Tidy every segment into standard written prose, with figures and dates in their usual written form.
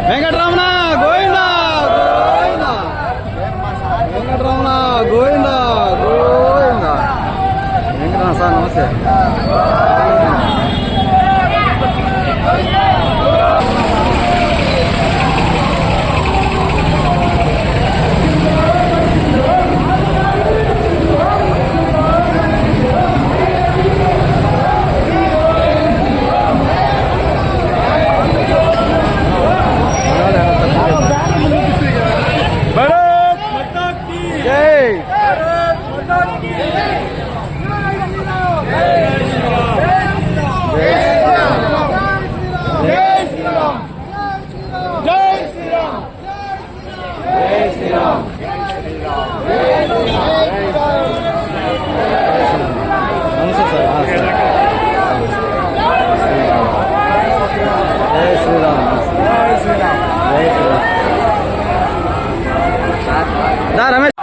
Venkataramana Govinda Govinda Venkataramana Govinda Govinda Venkataramana sir నమస్తే రమేష్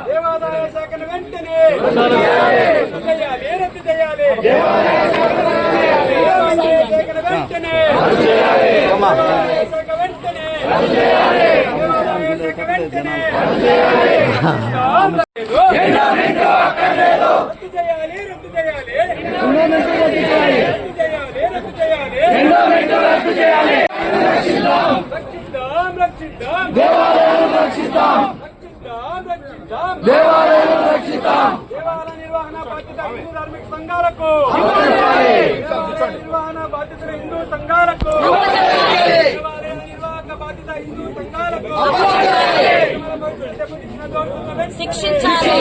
దేవాదాయ శాఖను వెంటనే రద్దు చేయాలి. దేవాదాయ శాఖను వెంటనే దేవాదాయ శాఖ వెంటనే దేవాలయ నిర్వహణ బాధ్యత హిందూ ధార్మిక సంఘాలకు, నిర్వహణ బాధ్యత హిందూ సంఘాలకు, దేవాలయ నిర్వాహక బాధ్యత హిందూ సంఘాలకు శిక్షించాలి.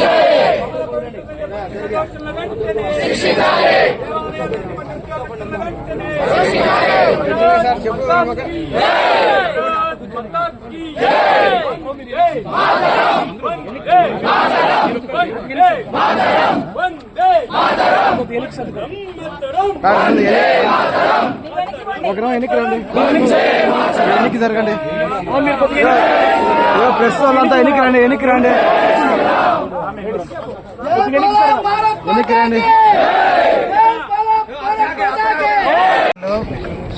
ఎన్నికి జరగండి. ప్రెస్ వాళ్ళంతా ఎన్నికి రండి. ఎన్నికి రండి.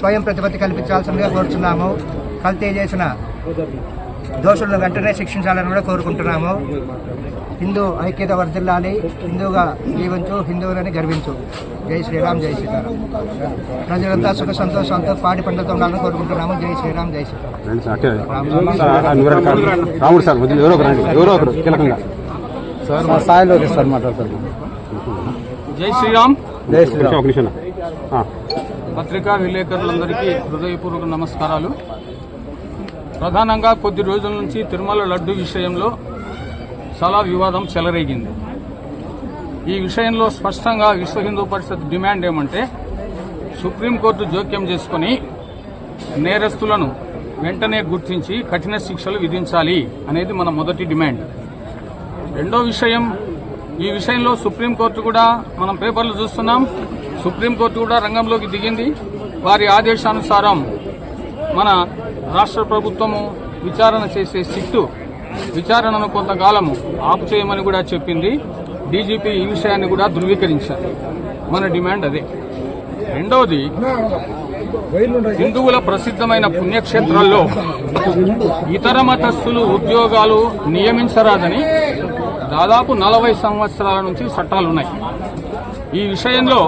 స్వయం ప్రతిపత్తి కల్పించాల్సిందిగా కోరుతున్నాము. కల్తీ చేసిన దోషులను వెంటనే శిక్షించాలని కూడా కోరుకుంటున్నాము. హిందూ ఐక్యత వర్ధిల్లాలి. హిందూగా జీవించు, హిందువులని గర్వించు. జై శ్రీరామ్, జై శ్రీరామ్. ప్రజలంతా సుఖ సంతోషంతో పాడి పంటలతో ఉండాలని కోరుకుంటున్నాము. జై శ్రీరామ్, జై శ్రీరామ్. రాముడు సార్ ఎవరో ఒకరు కీలకంగా సార్ మా స్థాయిలో సార్ మాట్లాడతారు. జై శ్రీరామ్. జై శ్రీరామ్. ఒక నిమిషం. పత్రికా విలేకరులందరికీ హృదయపూర్వక నమస్కారాలు. ప్రధానంగా కొద్ది రోజుల నుంచి తిరుమల లడ్డు విషయంలో చాలా వివాదం చెలరేగింది. ఈ విషయంలో స్పష్టంగా విశ్వ హిందూ పరిషత్ డిమాండ్ ఏమంటే సుప్రీంకోర్టు జోక్యం చేసుకుని నేరస్తులను వెంటనే గుర్తించి కఠిన శిక్షలు విధించాలి అనేది మన మొదటి డిమాండ్. రెండో విషయం, ఈ విషయంలో సుప్రీంకోర్టు కూడా మనం పేపర్లు చూస్తున్నాం, సుప్రీంకోర్టు కూడా రంగంలోకి దిగింది. వారి ఆదేశానుసారం మన రాష్ట్ర ప్రభుత్వము విచారణ చేసే సిట్టు విచారణను కొంతకాలము ఆపు చేయమని కూడా చెప్పింది. డీజీపీ ఈ విషయాన్ని కూడా ధృవీకరించారు. మన డిమాండ్ అదే. రెండవది, హిందువుల ప్రసిద్ధమైన పుణ్యక్షేత్రాల్లో ఇతర మతస్థులు ఉద్యోగాలు నియమించరాదని దాదాపు 40 సంవత్సరాల నుంచి చట్టాలున్నాయి. ఈ విషయంలో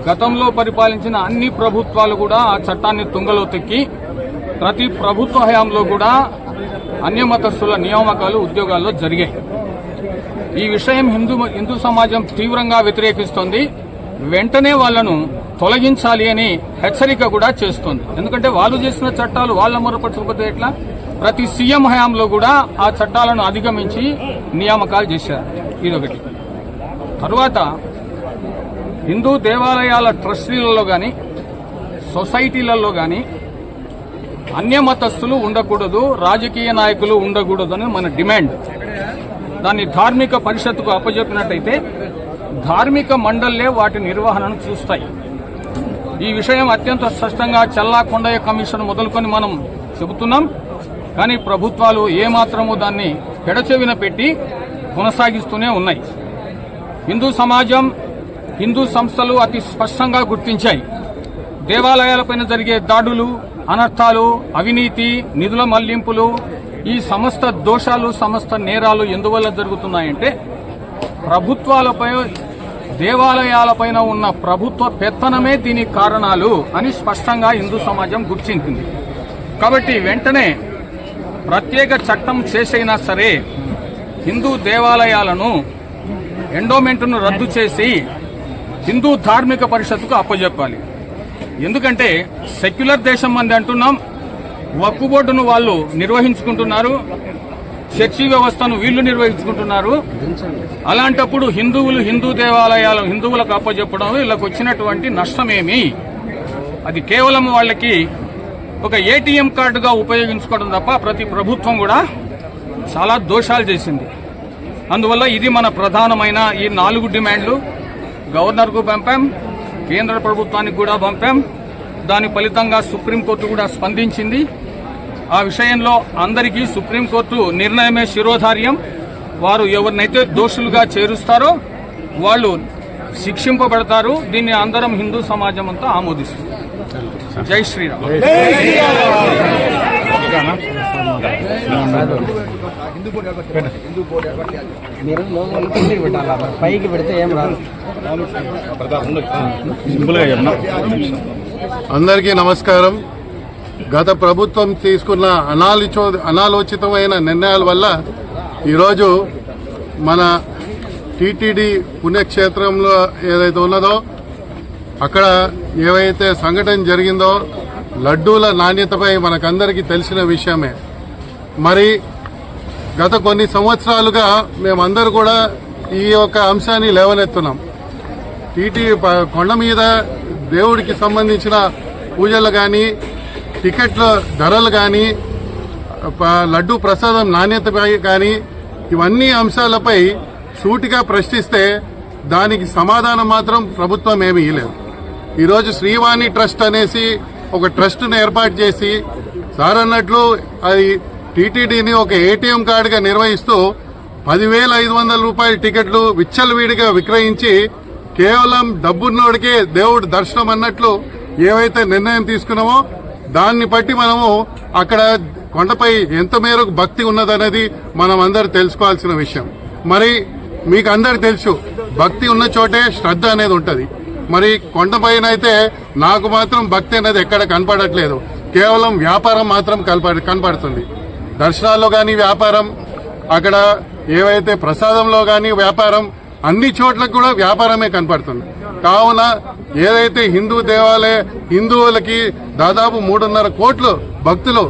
గతంలో పరిపాలించిన అన్ని ప్రభుత్వాలు కూడా ఆ చట్టాన్ని తుంగలో తొక్కి ప్రతి ప్రభుత్వ హయాంలో కూడా అన్యమతస్థుల నియామకాలు ఉద్యోగాల్లో జరిగాయి. ఈ విషయం హిందూ సమాజం తీవ్రంగా వ్యతిరేకిస్తోంది. వెంటనే వాళ్లను తొలగించాలి అని హెచ్చరిక కూడా చేస్తోంది. ఎందుకంటే వాళ్ళు చేసిన చట్టాలు వాళ్ళ మొరపరచకపోతే ఎట్లా? ప్రతి సీఎం హయాంలో కూడా ఆ చట్టాలను అధిగమించి నియామకాలు చేశారు. ఇదొకటి. తరువాత హిందూ దేవాలయాల ట్రస్టీలలో గాని సొసైటీలలో గాని అన్యమతస్థులు ఉండకూడదు, రాజకీయ నాయకులు ఉండకూడదు అని మన డిమాండ్. దాన్ని ధార్మిక పరిషత్తుకు అప్పజెప్పినట్టయితే ధార్మిక మండళ్లే వాటి నిర్వహణను చూస్తాయి. ఈ విషయం అత్యంత స్పష్టంగా చల్లా కొండయ్య కమిషన్ మొదలుకొని మనం చెబుతున్నాం. కానీ ప్రభుత్వాలు ఏమాత్రమూ దాన్ని పెడచెవిన పెట్టి కొనసాగిస్తూనే ఉన్నాయి. హిందూ సమాజం, హిందూ సంస్థలు అతి స్పష్టంగా గుర్తించాయి. దేవాలయాలపైన జరిగే దాడులు, అనర్థాలు, అవినీతి, నిధుల మళ్లింపులు, ఈ సమస్త దోషాలు, సమస్త నేరాలు ఎందువల్ల జరుగుతున్నాయంటే ప్రభుత్వాలపై, దేవాలయాలపైన ఉన్న ప్రభుత్వ పెత్తనమే దీనికి కారణాలు అని స్పష్టంగా హిందూ సమాజం గుర్తించింది. కాబట్టి వెంటనే ప్రత్యేక చట్టం చేసైనా సరే హిందూ దేవాలయాలను ఎండోమెంట్ను రద్దు చేసి హిందూ ధార్మిక పరిషత్తుకు అప్పజెప్పాలి. ఎందుకంటే సెక్యులర్ దేశం మంది అంటున్నాం, వక్ఫ్ బోర్డును వాళ్ళు నిర్వహించుకుంటున్నారు, చర్చి వ్యవస్థను వీళ్లు నిర్వహించుకుంటున్నారు. అలాంటప్పుడు హిందూ దేవాలయాలు హిందువులకు అప్పజెప్పడం వీళ్ళకు వచ్చినటువంటి నష్టమేమి? అది కేవలం వాళ్ళకి ఒక ఏటీఎం కార్డుగా ఉపయోగించుకోవడం తప్ప ప్రతి ప్రభుత్వం కూడా చాలా దోషాలు చేసింది. అందువల్ల ఇది మన ప్రధానమైన ఈ 4 డిమాండ్లు గవర్నర్కు పంపాం, కేంద్ర ప్రభుత్వానికి కూడా పంపాం. దాని ఫలితంగా సుప్రీంకోర్టు కూడా స్పందించింది. ఆ విషయంలో అందరికీ సుప్రీంకోర్టు నిర్ణయమే శిరోధార్యం. వారు ఎవరినైతే దోషులుగా చేరుస్తారో వాళ్ళు శిక్షింపబడతారు. దీన్ని అందరం హిందూ సమాజం అంతా ఆమోదిస్తుంది. జై శ్రీరామ్. పైకి పెడితే ఏం రాదు. అందరికీ నమస్కారం. గత ప్రభుత్వం తీసుకున్న అనాలోచితమైన నిర్ణయాల వల్ల ఈరోజు మన టీటీడీ పుణ్యక్షేత్రంలో ఏదైతే ఉన్నదో అక్కడ ఏవైతే సంఘటన జరిగిందో లడ్డూల నాణ్యతపై మనకందరికీ తెలిసిన విషయమే. మరి గత కొన్ని సంవత్సరాలుగా మేమందరూ కూడా ఈ యొక్క అంశాన్ని లేవనెత్తున్నాం. కొండ మీద దేవుడికి సంబంధించిన పూజలు కానీ, టికెట్ల ధరలు కానీ, లడ్డూ ప్రసాదం నాణ్యతపై కానీ ఇవన్నీ అంశాలపై సూటిగా ప్రశ్నిస్తే దానికి సమాధానం మాత్రం ప్రభుత్వం ఏమీ ఇవ్వలేదు. ఈరోజు శ్రీవాణి ట్రస్ట్ అనేసి ఒక ట్రస్ట్ను ఏర్పాటు చేసి సార్ అన్నట్లు అది టీటీడీని ఒక ఏటీఎం కార్డుగా నిర్వహిస్తూ 10,500 రూపాయల టికెట్లు విచ్చలవిడిగా విక్రయించి కేవలం డబ్బున్నోడికే దేవుడు దర్శనం అన్నట్లు ఏవైతే నిర్ణయం తీసుకున్నామో దాన్ని బట్టి మనము అక్కడ కొండపై ఎంత మేరకు భక్తి ఉన్నదనేది మనం అందరూ తెలుసుకోవాల్సిన విషయం. మరి మీకు అందరికి తెలుసు భక్తి ఉన్న చోటే శ్రద్ధ అనేది ఉంటది. మరి కొండపైన అయితే నాకు మాత్రం భక్తి అనేది ఎక్కడ కనపడట్లేదు. కేవలం వ్యాపారం మాత్రం కనపడుతుంది. దర్శనాల్లో కానీ వ్యాపారం, అక్కడ ఏవైతే ప్రసాదంలో కానీ వ్యాపారం, అన్ని చోట్ల కూడా వ్యాపారమే కనపడుతుంది. కావున ఏదైతే హిందువులకి దాదాపు 3.5 కోట్లు భక్తులు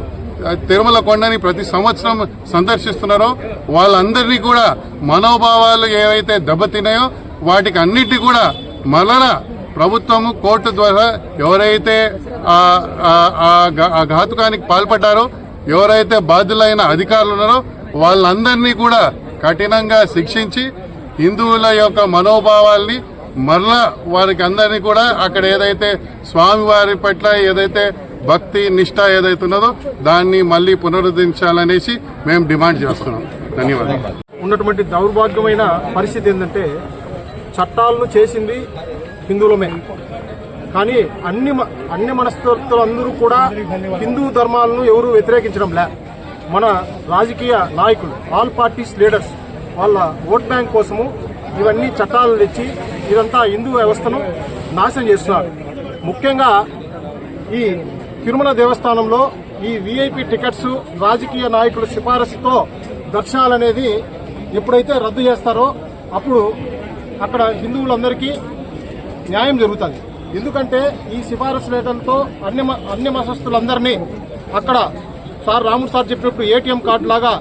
తిరుమల కొండని ప్రతి సంవత్సరం సందర్శిస్తున్నారో వాళ్ళందరినీ కూడా మనోభావాలు ఏవైతే దెబ్బతిన్నాయో వాటికి అన్నిటి కూడా మరలా ప్రభుత్వము కోర్టు ద్వారా ఎవరైతే ఆ ఘాతుకానికి పాల్పడ్డారో, ఎవరైతే బాధ్యులైన అధికారులు ఉన్నారో వాళ్ళందరినీ కూడా కఠినంగా శిక్షించి హిందువుల యొక్క మనోభావాల్ని మరలా వారికి అందరినీ కూడా అక్కడ ఏదైతే స్వామివారి పట్ల ఏదైతే భక్తి నిష్ఠ ఏదైతే ఉన్నదో దాన్ని మళ్లీ పునరుద్ధరించాలనేసి మేము డిమాండ్ చేస్తున్నాం. ధన్యవాదాలు. ఉన్నటువంటి దౌర్భాగ్యమైన పరిస్థితి ఏంటంటే చట్టాలను చేసింది హిందువులమే, కానీ అన్ని మనస్తత్వాలందరూ కూడా హిందూ ధర్మాలను ఎవరు వ్యతిరేకించడంలే. మన రాజకీయ నాయకులు, ఆల్ పార్టీస్ లీడర్స్ వాళ్ళ ఓట్ బ్యాంక్ కోసము ఇవన్నీ చట్టాలను తెచ్చి ఇదంతా హిందూ వ్యవస్థను నాశనం చేస్తున్నారు. ముఖ్యంగా ఈ తిరుమల దేవస్థానంలో ఈ వీఐపీ టికెట్స్ రాజకీయ నాయకుల సిఫారసుతో దర్శనాలనేది ఎప్పుడైతే రద్దు చేస్తారో అప్పుడు అక్కడ హిందువులందరికీ న్యాయం జరుగుతుంది. ఎందుకంటే ఈ సిఫారసు లేఖలతో అన్ని మతస్థులందరినీ అక్కడ రాముడు సార్ చెప్పినప్పుడు ఏటీఎం కార్డు లాగా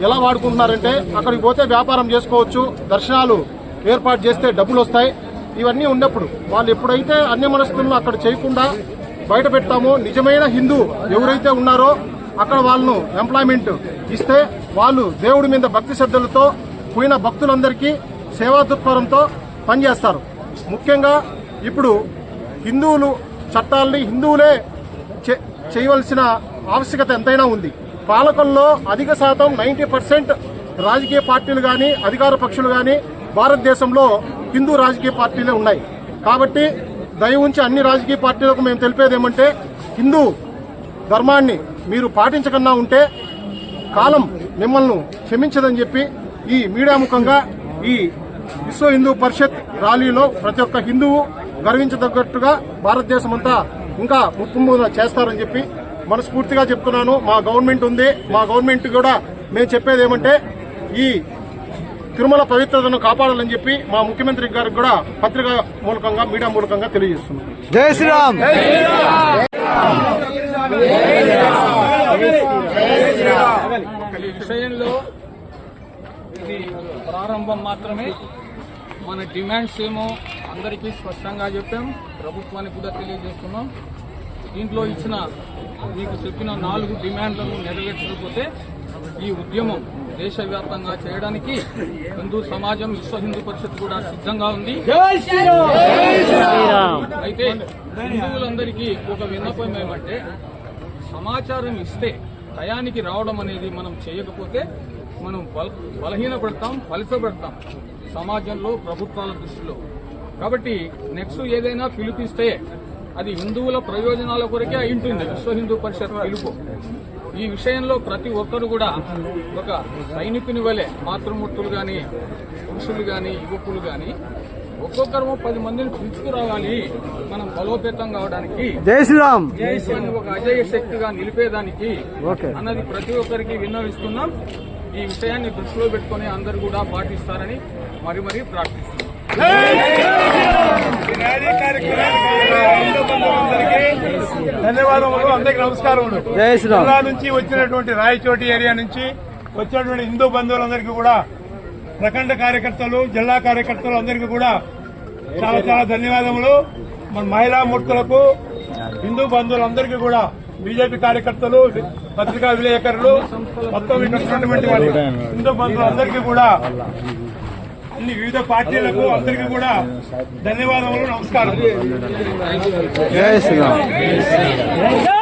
ఎలా వాడుకుంటున్నారంటే అక్కడికి పోతే వ్యాపారం చేసుకోవచ్చు, దర్శనాలు ఏర్పాటు చేస్తే డబ్బులు వస్తాయి. ఇవన్నీ ఉన్నప్పుడు వాళ్ళు ఎప్పుడైతే అన్య మనస్తులను అక్కడ చేయకుండా బయట పెట్టామో నిజమైన హిందూ ఎవరైతే ఉన్నారో అక్కడ వాళ్ళను ఎంప్లాయ్మెంట్ ఇస్తే వాళ్ళు దేవుడి మీద భక్తి శ్రద్ధలతో పోయిన భక్తులందరికీ సేవా దృక్పథంతో పనిచేస్తారు. ముఖ్యంగా ఇప్పుడు హిందువులు చట్టాలని హిందువులే చేయవలసిన ఆవశ్యకత ఎంతైనా ఉంది. పాలకుల్లో అధిక శాతం 90% రాజకీయ పార్టీలు కానీ అధికార పక్షులు కానీ భారతదేశంలో హిందూ రాజకీయ పార్టీలే ఉన్నాయి. కాబట్టి దయ ఉంచి అన్ని రాజకీయ పార్టీలకు మేము తెలిపేది ఏమంటే హిందూ ధర్మాన్ని మీరు పాటించకుండా ఉంటే కాలం మిమ్మల్ని క్షమించదని చెప్పి ఈ మీడియా ముఖంగా ఈ విశ్వ హిందూ పరిషత్ ర్యాలీలో ప్రతి ఒక్క హిందువు గర్వించదగ్గట్టుగా భారతదేశం అంతా ఇంకా ముప్పుమున చేస్తారని చెప్పి మనస్ఫూర్తిగా చెప్తున్నాను. మా గవర్నమెంట్ ఉంది, మా గవర్నమెంట్ కూడా మేము చెప్పేది ఏమంటే ఈ తిరుమల పవిత్రతను కాపాడాలని చెప్పి మా ముఖ్యమంత్రి గారికి కూడా పత్రికా మూలకంగా మీడియా మూలకంగా తెలియజేస్తున్నాం. జై శ్రీరామ్. ఈ విషయంలో ఇది ప్రారంభం మాత్రమే. మన డిమాండ్స్ ఏమో అందరికీ స్పష్టంగా చెప్పాం, ప్రభుత్వానికి కూడా తెలియజేస్తున్నాం. దీంట్లో ఇచ్చిన మీకు చెప్పిన 4 డిమాండ్లను నెరవేర్చకపోతే ఈ ఉద్యమం దేశవ్యాప్తంగా చేయడానికి హిందూ సమాజం, విశ్వ హిందూ పరిషత్ కూడా సిద్ధంగా ఉంది. అయితే హిందువులందరికీ ఒక విన్నపం ఏమంటే సమాచారం ఇస్తే టయానికి రావడం అనేది మనం చేయకపోతే మనం బలహీనపడతాం, పలచబడతాం సమాజంలో, ప్రభుత్వాల దృష్టిలో. కాబట్టి నెక్స్ట్ ఏదైనా పిలుపిస్తే అది హిందువుల ప్రయోజనాల కొరకే అయి ఉంటుంది. విశ్వ హిందూ పరిషత్ పిలుపు. ఈ విషయంలో ప్రతి ఒక్కరు కూడా ఒక సైనికుని వలె, మాతృమూర్తులు గాని, పురుషులు గాని, యువకులు గాని ఒక్కొక్కరు 10 మందిని పిలుచుకురావాలి. మనం బలోపేతం కావడానికి, జై శ్రీరామ్, దేశాన్ని ఒక అజేయ శక్తిగా నిలిపేదానికి అన్నది ప్రతి ఒక్కరికి విన్నవిస్తున్నాం. ఈ విషయాన్ని దృష్టిలో పెట్టుకుని అందరూ కూడా పాటిస్తారని మరీ మరీ ప్రార్థిస్తున్నాం. ధన్యవాదములు. అందరికీ నమస్కారములు. జై శ్రీరామ్. జిల్లా నుంచి వచ్చినటువంటి రాయచోటి ఏరియా నుంచి వచ్చినటువంటి హిందూ బంధువులందరికీ కూడా, ప్రఖండ కార్యకర్తలు, జిల్లా కార్యకర్తలు అందరికీ కూడా చాలా చాలా ధన్యవాదములు. మన మహిళా మూర్తులకు, హిందూ బంధువులందరికీ కూడా, బీజేపీ కార్యకర్తలు, పత్రికా విలేకరులు, మొత్తం ఇక్కడ ఉన్నటువంటి హిందూ బంధువులందరికీ కూడా, అన్ని వివిధ పార్టీలకు అందరికీ కూడా ధన్యవాదములు, నమస్కారం. జై శ్రీరామ్.